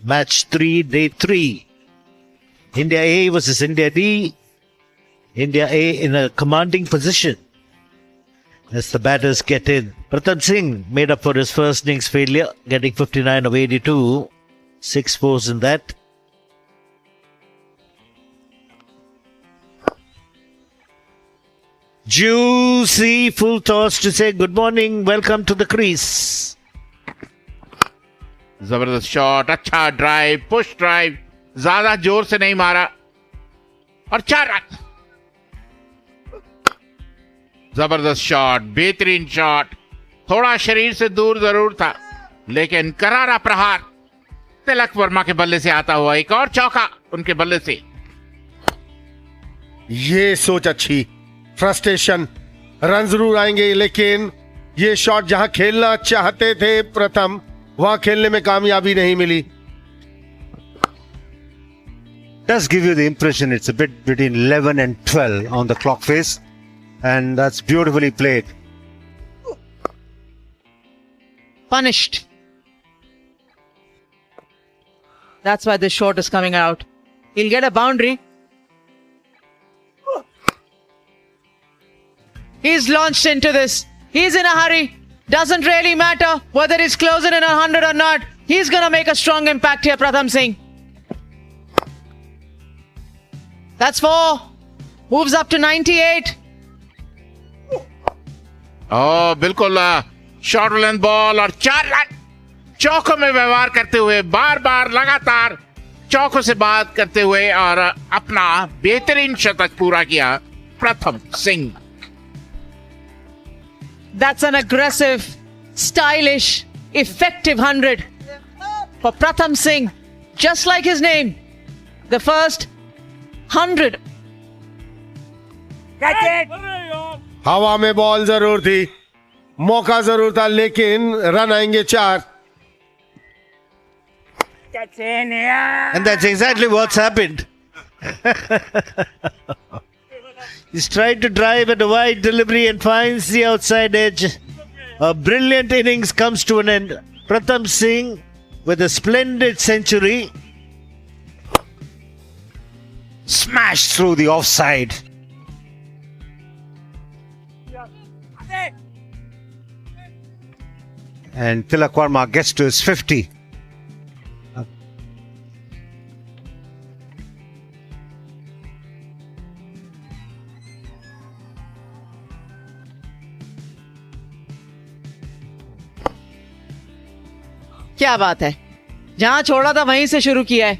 Match 3, day 3. India A versus India D. India A in a commanding position as the batters get in. Pratham Singh made up for his first innings failure, getting 59 of 82. 6 fours in that. Juicy full toss to say good morning, welcome to the crease. जबरदस्त shot, अच्छा drive, push drive, ज्यादा जोर से नहीं मारा और 4 run. जबरदस्त shot, बेहतरीन शॉट, थोड़ा शरीर से दूर जरूर था लेकिन करारा प्रहार तिलक वर्मा के बल्ले से आता हुआ। एक और चौका उनके बल्ले से। ये सोच अच्छी, फ्रस्ट्रेशन, रन जरूर आएंगे लेकिन ये शॉट जहां खेलना चाहते थे प्रथम, वहां खेलने में कामयाबी नहीं मिली। Does give you the impression it's a bit between 11 and 12 on the clock face, and that's beautifully played. Punished. That's why this shot is coming out. He'll get a boundary. He's launched into this. He's in a hurry. Doesn't really matter whether he's closing in 100 or not. He's gonna make a strong impact here, Pratham Singh. That's 4. Moves up to 98. ओ बिल्कुल short length ball और 4 run. चौकों में व्यवहार करते हुए, बार बार लगातार चौकों से बात करते हुए और अपना बेहतरीन शतक पूरा किया प्रथम Singh. That's an aggressive, stylish, effective 100 for Pratham Singh. Just like his name, the first 100. हवा में बॉल जरूर थी, मौका जरूर था लेकिन रन आएंगे 4। And that's exactly what's happened. He's trying to drive at a wide delivery and finds the outside edge. A brilliant innings comes to an end. Pratham Singh with a splendid century. Smashed through the offside. And Tilak Verma gets to his 50. क्या बात है, जहां छोड़ा था वहीं से शुरू किया है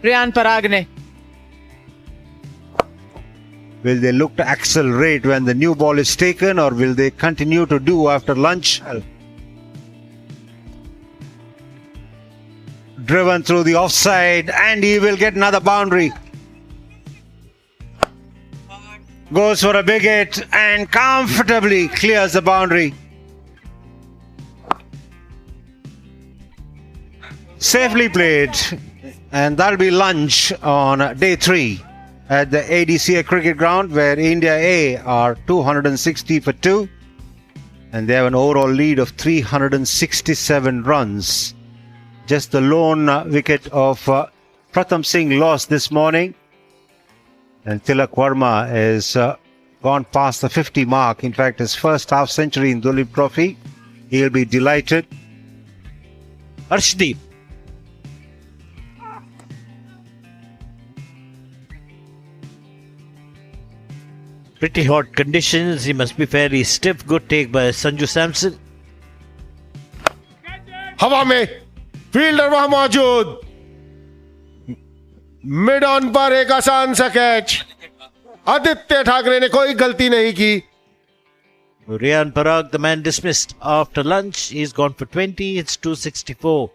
रियान पराग ने। Will they look to accelerate when the new ball is taken, or will they continue to do after lunch? Driven through the offside, and he will get another boundary. Goes for a big hit and comfortably clears the boundary. Safely played, and that'll be lunch on day 3 at the ADCA cricket ground, where India A are 260 for 2, and they have an overall lead of 367 runs. Just the lone wicket of Pratham Singh lost this morning, and Tilak Verma has gone past the 50 mark. In fact, his first half century in Duleep Trophy. He'll be delighted. Arshdeep. Pretty hot conditions. He must be fairly stiff. Good take by Sanju Samson. हवा में fielder वहां मौजूद, mid on पर एक आसान सा catch. Aditya Thackeray ने कोई गलती नहीं की। Riyan Parag, the man dismissed after lunch. He's gone for 20. It's 264.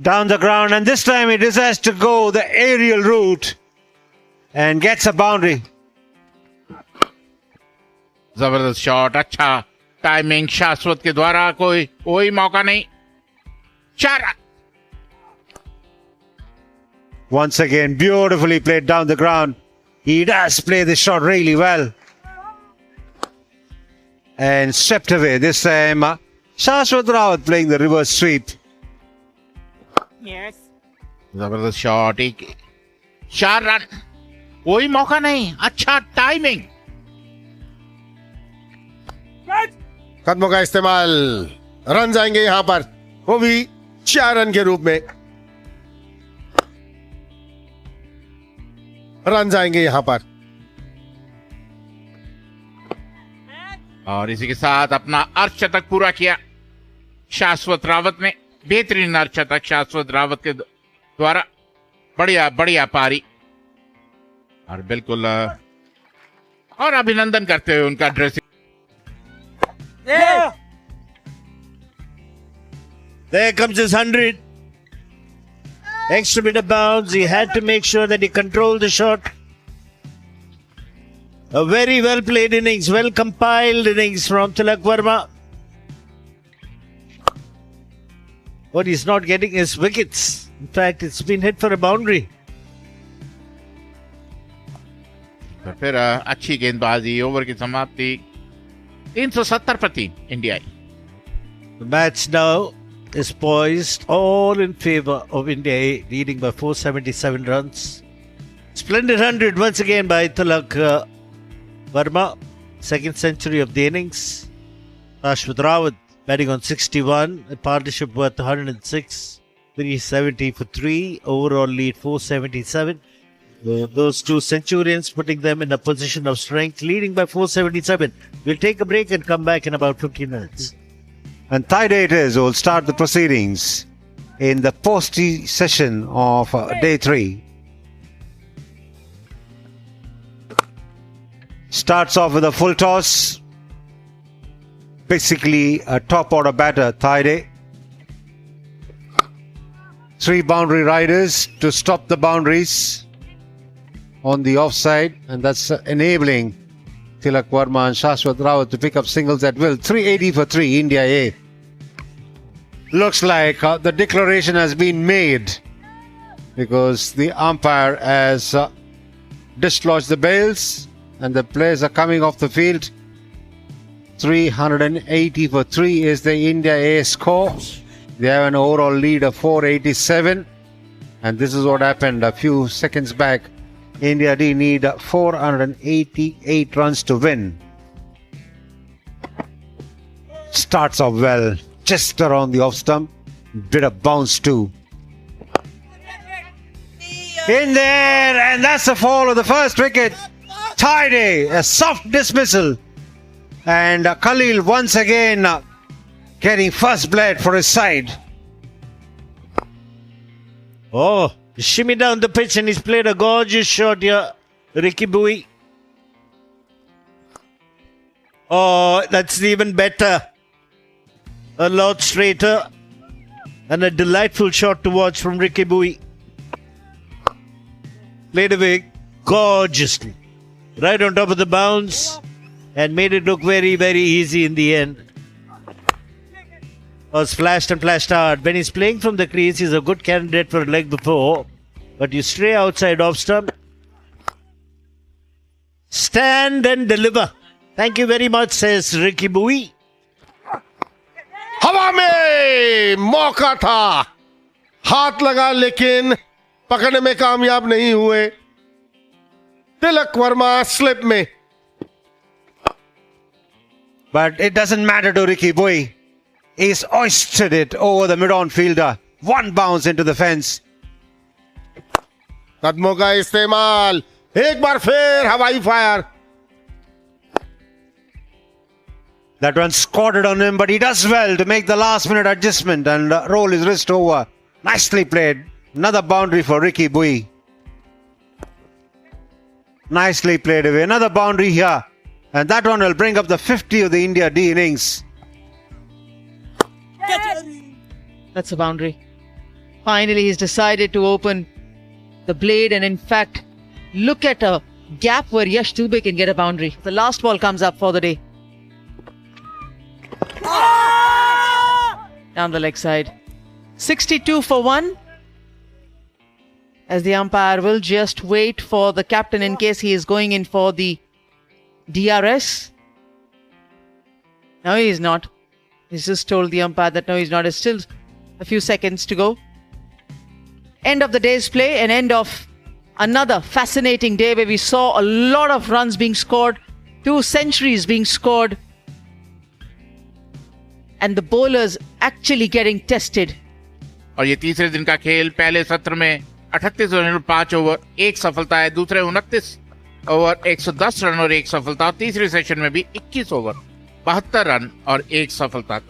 Down the ground, and this time he decides to go the aerial route and gets a boundary. जबरदस्त शॉट, अच्छा टाइमिंग, शाश्वत के द्वारा कोई मौका नहीं। 4 run. Once again, beautifully played down the ground. He does play this shot really well. And swept away. This time, Shashwat Rawat playing the reverse sweep. जबरदस्त shot, एक 4 रन, कोई मौका नहीं, अच्छा टाइमिंग। कदमों का इस्तेमाल, रन जाएंगे यहां पर, वो भी 4 रन के रूप में। रन जाएंगे यहां पर। और इसी के साथ अपना अर्धशतक पूरा किया शाश्वत रावत ने। बेहतरीन अर्धशतक शाश्वत रावत के द्वारा। बढ़िया बढ़िया पारी। और बिल्कुल और अभिनंदन करते हुए उनका dressing. There comes his 100. Extra bit of bounce. He had to make sure that he controlled the shot. A very well played innings, well compiled innings from Tilak Verma. What he's not getting is wickets. In fact, it's been hit for a boundary. तो फिर अच्छी गेंदबाजी, over की समाप्ति 370 पर 3 इंडियाई। The match now is poised all in favor of India A, leading by 477 runs. Splendid 100 once again by Tilak Verma, second century of the innings. Ashwat Rawat batting on 61, a partnership worth 106, 370 for 3, overall lead 477. Those two centurions putting them in a position of strength, leading by 477. We'll take a break and come back in about 15 minutes. And Thai Daters will start the proceedings in the post-tea session of day 3. Starts off with a full toss. Basically a top order batter, Thai Day. 3 boundary riders to stop the boundaries on the offside, and that's enabling Tilak Verma and Shashwat Rawat to pick up singles at will. 380 for 3, India A. Looks like the declaration has been made because the umpire has dislodged the bails and the players are coming off the field. 380 for 3 is the India A score. They have an overall lead of 487, and this is what happened a few seconds back. India D need 488 runs to win. Starts off well, just around the off stump, bit of bounce too. In there, and that's the fall of the first wicket. Thai Day, a soft dismissal, and Khalil once again getting first blood for his side. Oh, shimmy down the pitch, and he's played a gorgeous shot here, Ricky Bowie. Oh, that's even better. A lot straighter, and a delightful shot to watch from Ricky Bowie. Played away gorgeously, right on top of the bounce, and made it look very, very easy in the end. Was flashed and flashed hard. When he's playing from the crease, he's a good candidate for a leg before, but you stray outside off stump, stand and deliver. Thank you very much, says Ricky Bowie. हवा में मौका था, हाथ लगा लेकिन पकड़ने में कामयाब नहीं हुए। तिलक वर्मा स्लिप में। But it doesn't matter to Ricky Bowie. He's hoisted it over the mid-on fielder. One bounce into the fence. कदमों का इस्तेमाल, एक बार फिर हवाई fire. That one squatted on him, but he does well to make the last-minute adjustment and roll his wrist over. Nicely played. Another boundary for Ricky Bowie. Nicely played away. Another boundary here. And that one will bring up the 50 of the India D innings. That's a boundary. Finally, he's decided to open the blade, and in fact, look at a gap where Yash Dubey can get a boundary. The last ball comes up for the day. Down the leg side. 62 for 1. As the umpire will just wait for the captain in case he is going in for the DRS. No, he is not. He's just told the umpire that no, he's not. It's still a few seconds to go. end of the day's play, an end of another fascinating day where we saw a lot of runs being scored, 2 centuries being scored, and the bowlers actually getting tested. और ये तीसरे दिन का खेल, पहले सत्र में 38 run 5 over 1 सफलता है, दूसरे 29 ओवर 110 रन और 1 सफलता, तीसरे सेशन में भी 21 ओवर 72 रन और 1 सफलता।